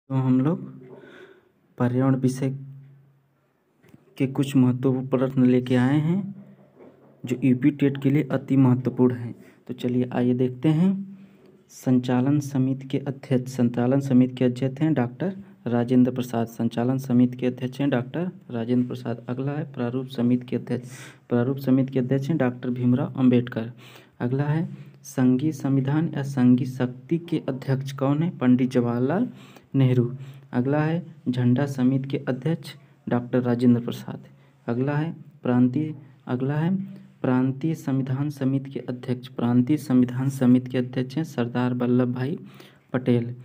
तो हम लोग पर्यावरण विषय के कुछ महत्वपूर्ण प्रश्न लेके आए हैं जो यूपी टेट के लिए अति महत्वपूर्ण हैं। तो चलिए आइए देखते हैं। संचालन समिति के अध्यक्ष हैं डॉक्टर राजेंद्र प्रसाद। संचालन समिति के अध्यक्ष हैं डॉक्टर राजेंद्र प्रसाद। अगला है प्रारूप समिति के अध्यक्ष हैं डॉक्टर भीमराव अंबेडकर। अगला है संघीय संविधान या संघीय शक्ति के अध्यक्ष कौन है? पंडित जवाहरलाल नेहरू। अगला है झंडा समिति के अध्यक्ष डॉक्टर राजेंद्र प्रसाद। अगला है प्रांतीय संविधान समिति के अध्यक्ष हैं सरदार वल्लभ भाई पटेल।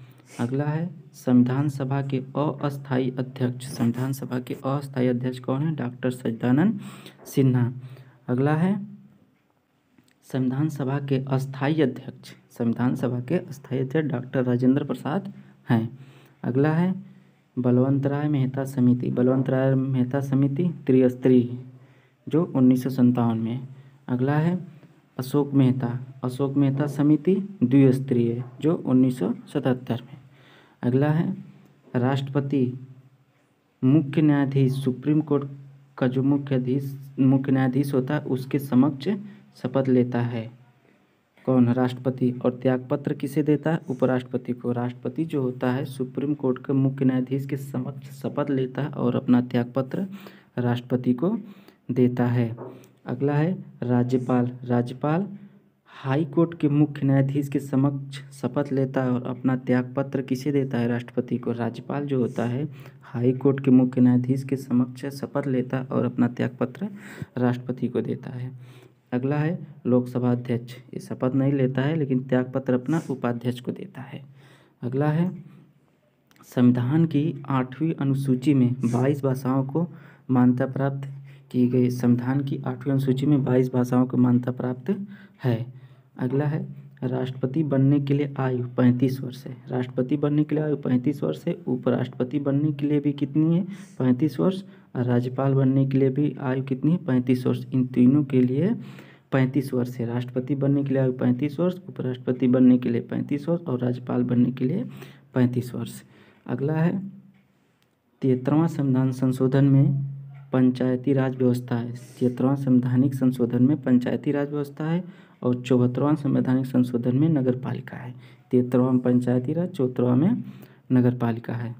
अगला है संविधान सभा के अस्थायी अध्यक्ष कौन है? डॉक्टर सच्चिदानंद सिन्हा। अगला है संविधान सभा के अस्थायी अध्यक्ष डॉक्टर राजेंद्र प्रसाद हैं। अगला है बलवंत राय मेहता समिति त्रिस्तरीय जो 1957 में। अगला है अशोक मेहता समिति द्विस्तरीय जो 1977 में। अगला है राष्ट्रपति मुख्य न्यायाधीश सुप्रीम कोर्ट का जो मुख्य न्यायाधीश होता है उसके समक्ष शपथ लेता है कौन? राष्ट्रपति। और त्यागपत्र किसे देता है? उपराष्ट्रपति को। राष्ट्रपति जो होता है सुप्रीम कोर्ट के मुख्य न्यायाधीश के समक्ष शपथ लेता है और अपना त्यागपत्र राष्ट्रपति को देता है। अगला है राज्यपाल हाई कोर्ट के मुख्य न्यायाधीश के समक्ष शपथ लेता है और अपना त्यागपत्र किसे देता है? राष्ट्रपति को। राज्यपाल जो होता है हाई कोर्ट के मुख्य न्यायाधीश के समक्ष शपथ लेता है और अपना त्यागपत्र राष्ट्रपति को देता है। अगला है लोकसभा अध्यक्ष। ये शपथ नहीं लेता है लेकिन त्यागपत्र अपना उपाध्यक्ष को देता है। अगला है संविधान की 8वीं अनुसूची में 22 भाषाओं को मान्यता प्राप्त की गई। संविधान की 8वीं अनुसूची में 22 भाषाओं को मान्यता प्राप्त है। अगला है राष्ट्रपति बनने के लिए आयु 35 वर्ष है। राष्ट्रपति बनने के लिए आयु 35 वर्ष है। उपराष्ट्रपति बनने के लिए भी कितनी है? 35 वर्ष। और राज्यपाल बनने के लिए भी आयु कितनी है? 35 वर्ष। इन तीनों के लिए 35 वर्ष है। राष्ट्रपति बनने के लिए आयु 35 वर्ष, उपराष्ट्रपति बनने के लिए 35 वर्ष और राज्यपाल बनने के लिए 35 वर्ष। अगला है 73वां संविधान संशोधन में पंचायती राज व्यवस्था है। 73वां संवैधानिक संशोधन में पंचायती राज व्यवस्था है और 74वां संवैधानिक संशोधन में नगर पालिका है। 73वां में पंचायती राज, 74वां में नगर पालिका है।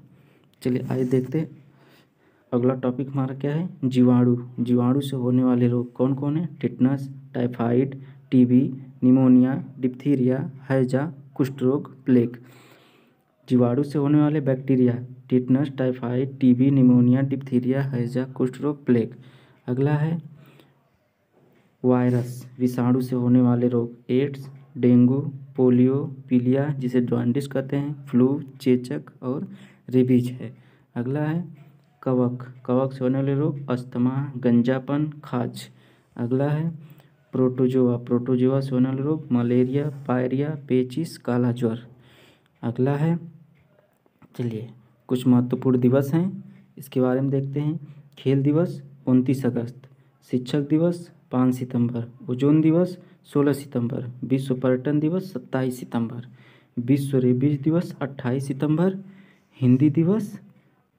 चलिए आइए देखते हैं अगला टॉपिक हमारा क्या है? जीवाणु से होने वाले रोग कौन कौन है? Tetanus, typhoid, TB, pneumonia, diphtheria, हैजा, कुष्ठ रोग, प्लेग। जीवाणु से होने वाले bacteria tetanus, typhoid, TB, pneumonia, diphtheria, हैजा, कुष्ठ रोग, प्लेग। अगला है वायरस विषाणु से होने वाले रोग एड्स, डेंगू, पोलियो, पीलिया जिसे जॉन्डिस कहते हैं, फ्लू, चेचक और रेबीज है। अगला है कवक से होने वाले रोग अस्थमा, गंजापन, खाज। अगला है प्रोटोजोआ से होने वाले रोग मलेरिया, पायरिया, पेचिस, काला ज्वर। अगला है चलिए कुछ महत्वपूर्ण दिवस हैं इसके बारे में देखते हैं। खेल दिवस 29 अगस्त, शिक्षक दिवस 5 सितंबर, ओजोन दिवस 16 सितंबर, विश्व पर्यटन दिवस 27 सितंबर, विश्व रेबीज दिवस 28 सितंबर, हिंदी दिवस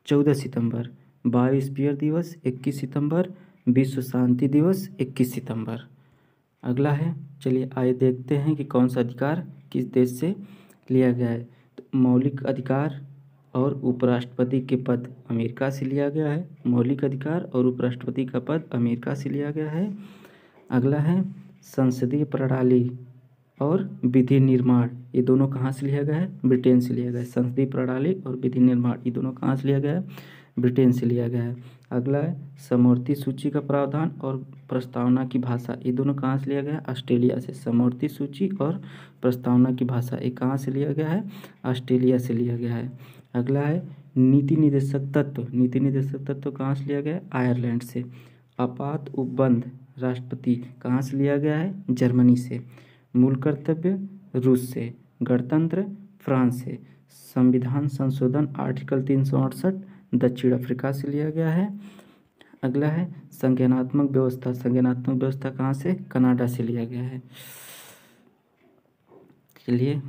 14 सितंबर, बायोस्फीयर दिवस 21 सितंबर, विश्व शांति दिवस 21 सितंबर। अगला है चलिए आइए देखते हैं कि कौन सा अधिकार किस देश से लिया गया है। तो मौलिक अधिकार और उपराष्ट्रपति के पद अमेरिका से लिया गया है। मौलिक अधिकार और उपराष्ट्रपति का पद अमेरिका से लिया गया है। अगला है संसदीय प्रणाली और विधि निर्माण, ये दोनों कहाँ से लिया गया है? ब्रिटेन से लिया गया है। संसदीय प्रणाली और विधि निर्माण ये दोनों कहाँ से लिया गया है? ब्रिटेन से लिया गया है। अगला है समवर्ती सूची का प्रावधान और प्रस्तावना की भाषा, ये दोनों कहाँ से लिया गया है? ऑस्ट्रेलिया से। समवर्ती सूची और प्रस्तावना की भाषा ये कहाँ से लिया गया है? ऑस्ट्रेलिया से लिया गया है। अगला है नीति निर्देशक तत्व कहाँ से लिया गया है? आयरलैंड से। आपात उपबंध राष्ट्रपति कहाँ से लिया गया है? जर्मनी से। मूल कर्तव्य रूस से। गणतंत्र फ्रांस से। संविधान संशोधन आर्टिकल 368 दक्षिण अफ्रीका से लिया गया है। अगला है संज्ञानात्मक व्यवस्था कहाँ से? कनाडा से लिया गया है। चलिए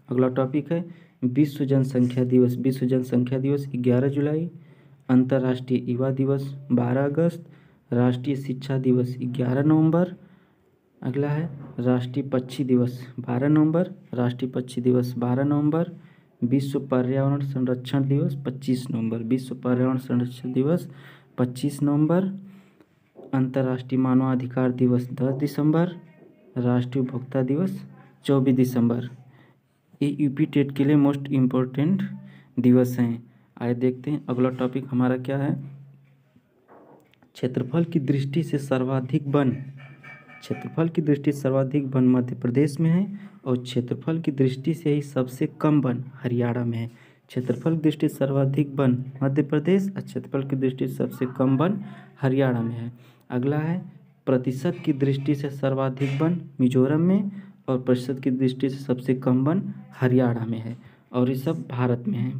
अगला टॉपिक है विश्व जनसंख्या दिवस 11 जुलाई। अंतर्राष्ट्रीय युवा दिवस 12 अगस्त। राष्ट्रीय शिक्षा दिवस 11 नवंबर। अगला है राष्ट्रीय पक्षी दिवस 12 नवंबर। राष्ट्रीय पक्षी दिवस 12 नवंबर। विश्व पर्यावरण संरक्षण दिवस 25 नवंबर। विश्व पर्यावरण संरक्षण दिवस 25 नवंबर। अंतर्राष्ट्रीय मानवाधिकार दिवस 10 दिसंबर। राष्ट्रीय उपभोक्ता दिवस 24 दिसंबर। ये यूपी टेट के लिए मोस्ट इम्पोर्टेंट दिवस हैं। आइए देखते हैं अगला टॉपिक हमारा क्या है। क्षेत्रफल की दृष्टि से सर्वाधिक वन मध्य प्रदेश में है और क्षेत्रफल की दृष्टि से ही सबसे कम वन हरियाणा में है। क्षेत्रफल की दृष्टि से सर्वाधिक वन मध्य प्रदेश और क्षेत्रफल की दृष्टि से सबसे कम वन हरियाणा में है। अगला है प्रतिशत की दृष्टि से सर्वाधिक वन मिजोरम में और प्रतिशत की दृष्टि से सबसे कम वन हरियाणा में है और ये सब भारत में है।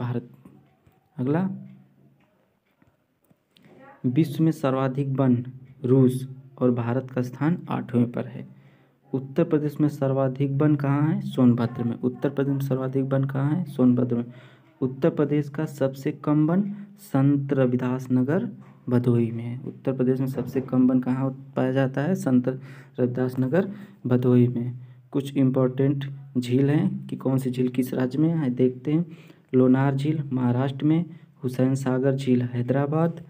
अगला विश्व में सर्वाधिक वन रूस और भारत का स्थान 8वें पर है। उत्तर प्रदेश में सर्वाधिक वन कहाँ है? सोनभद्र में। उत्तर प्रदेश में सर्वाधिक वन कहाँ है? सोनभद्र में। उत्तर प्रदेश का सबसे कम वन संत रविदास नगर भदोही में है। उत्तर प्रदेश में सबसे कम वन कहाँ पाया जाता है? संत रविदास नगर भदोही में। कुछ इम्पोर्टेंट झील हैं कि कौन सी झील किस राज्य में है देखते हैं। लोनार झील महाराष्ट्र में। हुसैन सागर झील हैदराबाद।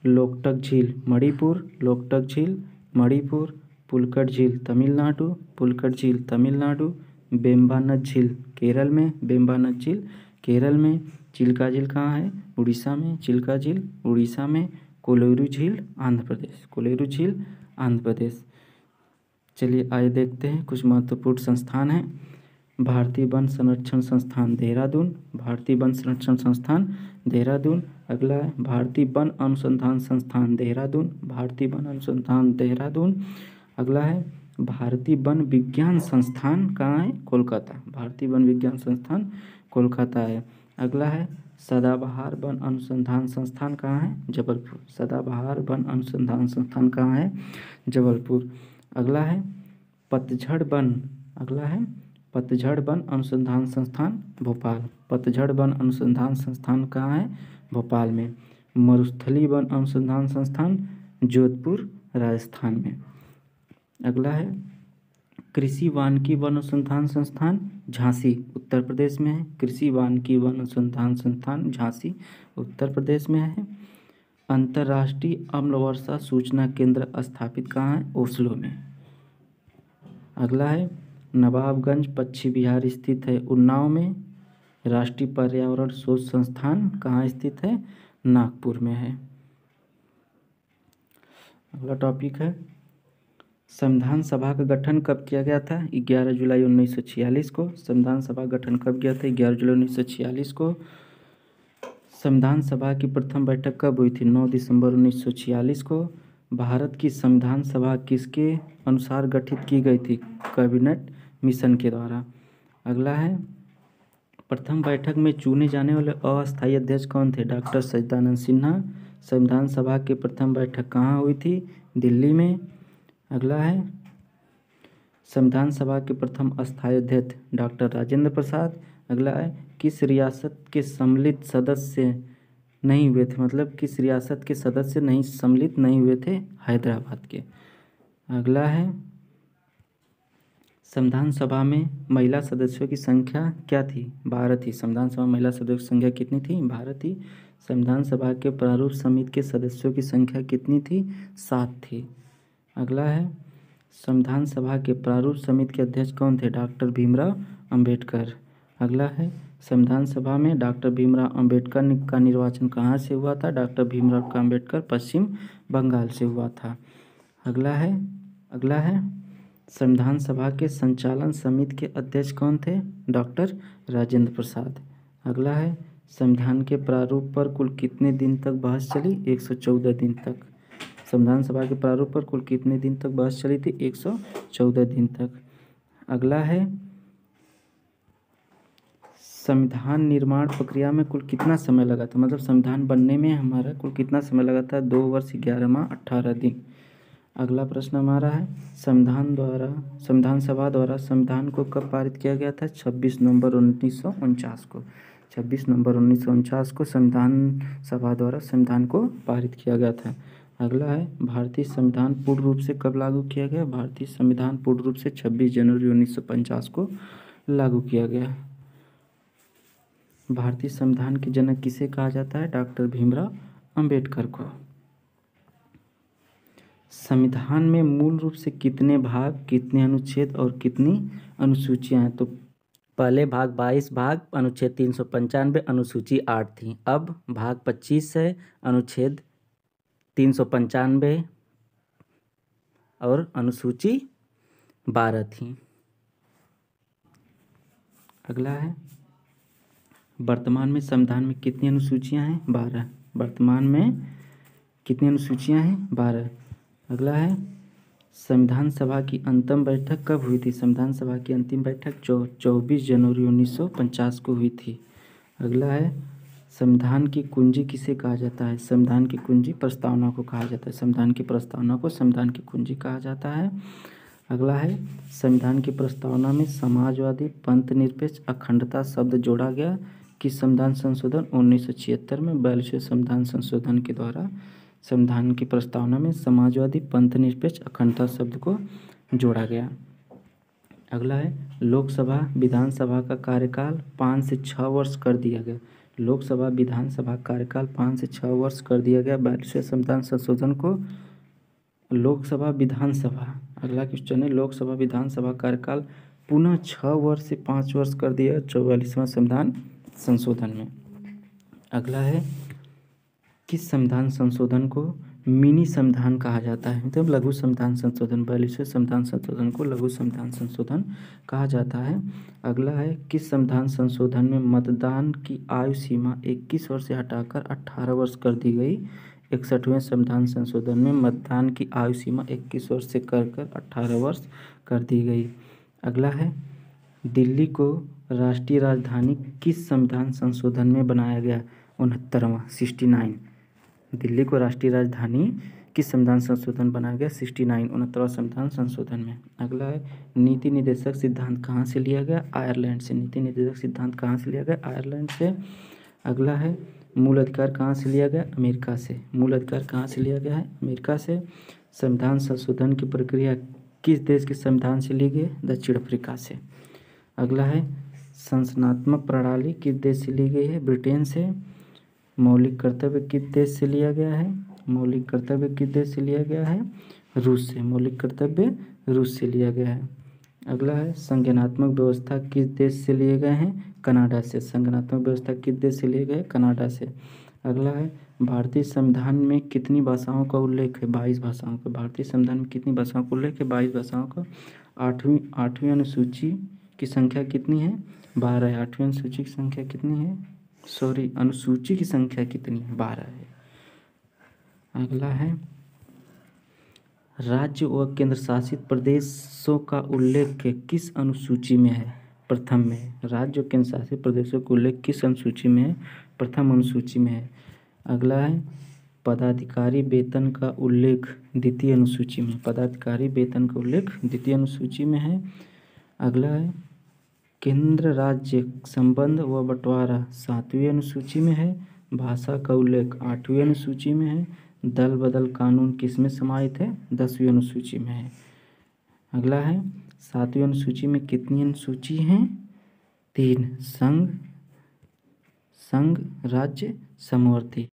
लोकटक झील मणिपुर। पुलकट झील तमिलनाडु। बेम्बानद झील केरल में। चिल्का झील कहाँ है? उड़ीसा में। कोलेरू झील आंध्र प्रदेश। चलिए आइए देखते हैं कुछ महत्वपूर्ण संस्थान हैं। भारतीय वन संरक्षण संस्थान देहरादून। अगला है भारतीय वन अनुसंधान संस्थान देहरादून। अगला है भारतीय वन विज्ञान संस्थान कहाँ है? कोलकाता। भारतीय वन विज्ञान संस्थान कोलकाता है। अगला है सदाबहार वन अनुसंधान संस्थान कहाँ है? जबलपुर। अगला है पतझड़ वन अनुसंधान संस्थान कहाँ है? भोपाल में। मरुस्थलीय वन अनुसंधान संस्थान जोधपुर राजस्थान में। अगला है कृषि वानिकी वन अनुसंधान संस्थान झांसी उत्तर प्रदेश में है। उत्तर प्रदेश में है। अंतर्राष्ट्रीय अम्ल वर्षा सूचना केंद्र स्थापित कहाँ है? ओस्लो में। अगला है नवाबगंज पश्चिम बिहार स्थित है उन्नाव में। राष्ट्रीय पर्यावरण शोध संस्थान कहाँ स्थित है? नागपुर में है। अगला टॉपिक है संविधान सभा का गठन कब किया गया था? 11 जुलाई 1946 को। संविधान सभा गठन कब किया था? 11 जुलाई 1946 को। संविधान सभा की प्रथम बैठक कब हुई थी? 9 दिसंबर 1946 को। भारत की संविधान सभा किसके अनुसार गठित की गई थी? कैबिनेट मिशन के द्वारा। अगला है प्रथम बैठक में चुने जाने वाले अस्थायी अध्यक्ष कौन थे? डॉक्टर सच्चिदानंद सिन्हा। संविधान सभा की प्रथम बैठक कहाँ हुई थी? दिल्ली में। अगला है संविधान सभा के प्रथम अस्थायी अध्यक्ष डॉक्टर राजेंद्र प्रसाद। अगला है किस रियासत के सम्मिलित सदस्य नहीं हुए थे? हैदराबाद के। अगला है संविधान सभा में महिला सदस्यों की संख्या क्या थी? 12 थी। संविधान सभा में महिला सदस्यों की संख्या कितनी थी? 12 थी। संविधान सभा के प्रारूप समिति के सदस्यों की संख्या कितनी थी? 7 थी। अगला है संविधान सभा के प्रारूप समिति के अध्यक्ष कौन थे? डॉक्टर भीमराव अंबेडकर। अगला है संविधान सभा में डॉक्टर भीमराव अंबेडकर का निर्वाचन कहाँ से हुआ था? डॉक्टर भीमराव अंबेडकर पश्चिम बंगाल से हुआ था। अगला है संविधान सभा के संचालन समिति के अध्यक्ष कौन थे? डॉक्टर राजेंद्र प्रसाद। अगला है संविधान के प्रारूप पर कुल कितने दिन तक बहस चली? 114 दिन तक। संविधान सभा के प्रारूप पर कुल कितने दिन तक बहस चली थी? 114 दिन तक। अगला है संविधान निर्माण प्रक्रिया में कुल कितना समय लगा था? मतलब संविधान बनने में हमारा कुल कितना समय लगा था? 2 वर्ष 11 माह 18 दिन। अगला प्रश्न हमारा है संविधान सभा द्वारा संविधान को कब पारित किया गया था? 26 नवंबर 1949 को। 26 नवंबर 1949 को संविधान सभा द्वारा संविधान को पारित किया गया था। अगला है भारतीय संविधान पूर्ण रूप से कब लागू किया गया? भारतीय संविधान पूर्ण रूप से 26 जनवरी 1950 को लागू किया गया। भारतीय संविधान के जनक किसे कहा जाता है? डॉक्टर भीमराव अंबेडकर को। संविधान में मूल रूप से कितने भाग, कितने अनुच्छेद और कितनी अनुसूचियां हैं? तो पहले भाग 22 भाग, अनुच्छेद 395, अनुसूची 8 थी। अब भाग 25 है, अनुच्छेद 395 और अनुसूची 12 थी। अगला है वर्तमान में संविधान में कितनी अनुसूचियां हैं? 12। वर्तमान में कितनी अनुसूचियां हैं? 12। अगला है संविधान सभा की अंतिम बैठक कब हुई थी? संविधान सभा की अंतिम बैठक 24 जनवरी 1950 को हुई थी। अगला है संविधान की कुंजी किसे कहा जाता है? संविधान की कुंजी प्रस्तावना को कहा जाता है। संविधान की प्रस्तावना को संविधान की कुंजी कहा जाता है। अगला है संविधान की प्रस्तावना में समाजवादी, पंथ निरपेक्ष, अखंडता शब्द जोड़ा गया किस संविधान संशोधन 1976 में? 42वें संविधान संशोधन के द्वारा संविधान की प्रस्तावना में समाजवादी, पंथ निरपेक्ष, अखंडता शब्द को जोड़ा गया। अगला है लोकसभा विधानसभा का कार्यकाल 5 से 6 वर्ष कर दिया गया। लोकसभा विधानसभा कार्यकाल 5 से 6 वर्ष कर दिया गया 42वें संविधान संशोधन को। लोकसभा विधानसभा, अगला क्वेश्चन है लोकसभा विधानसभा कार्यकाल पुनः 6 वर्ष से 5 वर्ष कर दिया 44वां संविधान संशोधन में। अगला है किस संविधान संशोधन को मिनी संविधान कहा जाता है? मतलब लघु संविधान संशोधन। 42वें संविधान संशोधन को लघु संविधान संशोधन कहा जाता है। अगला है किस संविधान संशोधन में मतदान की आयु सीमा 21 वर्ष से हटाकर 18 वर्ष कर दी गई? 61वें संविधान संशोधन में मतदान की आयु सीमा 21 वर्ष से कर 18 वर्ष कर दी गई। अगला है दिल्ली को राष्ट्रीय राजधानी किस संविधान संशोधन में बनाया गया? 69वां 69। दिल्ली को राष्ट्रीय राजधानी किस संविधान संशोधन बनाया गया? 69 संविधान संशोधन में। अगला है नीति निर्देशक सिद्धांत कहाँ से लिया गया? आयरलैंड से। नीति निर्देशक सिद्धांत कहाँ से लिया गया? आयरलैंड से। अगला है मूल अधिकार कहाँ से लिया गया? अमेरिका से। मूल अधिकार कहाँ से लिया गया है? अमेरिका से। संविधान संशोधन की प्रक्रिया किस देश के संविधान से ली गई? दक्षिण अफ्रीका से। अगला है संसनात्मक प्रणाली किस देश से ली गई है? ब्रिटेन से। मौलिक कर्तव्य किस देश से लिया गया है? मौलिक कर्तव्य किस देश से लिया गया है? रूस से। मौलिक कर्तव्य रूस से लिया गया है। अगला है संज्ञानात्मक व्यवस्था किस देश से लिए गए हैं? कनाडा से। संज्ञानात्मक व्यवस्था किस देश से लिए गए? कनाडा से। अगला है भारतीय संविधान में कितनी भाषाओं का उल्लेख है? 22 भाषाओं का। भारतीय संविधान में कितनी भाषाओं का उल्लेख है? 22 भाषाओं का। आठवीं अनुसूची की संख्या कितनी है? 12 है। 8वीं अनुसूची की संख्या कितनी है? अनुसूची की संख्या कितनी है? 12 है। अगला है राज्य व केंद्र शासित प्रदेशों का उल्लेख किस अनुसूची में है? प्रथम में है। राज्य व केंद्र शासित प्रदेशों का उल्लेख किस अनुसूची में है? प्रथम अनुसूची में है। अगला है पदाधिकारी वेतन का उल्लेख द्वितीय अनुसूची में। पदाधिकारी वेतन का उल्लेख द्वितीय अनुसूची में है। अगला है केंद्र राज्य संबंध व बंटवारा 7वीं अनुसूची में है। भाषा का उल्लेख 8वीं अनुसूची में है। दल बदल कानून किस में समाहित है? 10वीं अनुसूची में है। अगला है 7वीं अनुसूची में कितनी अनुसूची हैं? 3। संघ, राज्य, समवर्ती।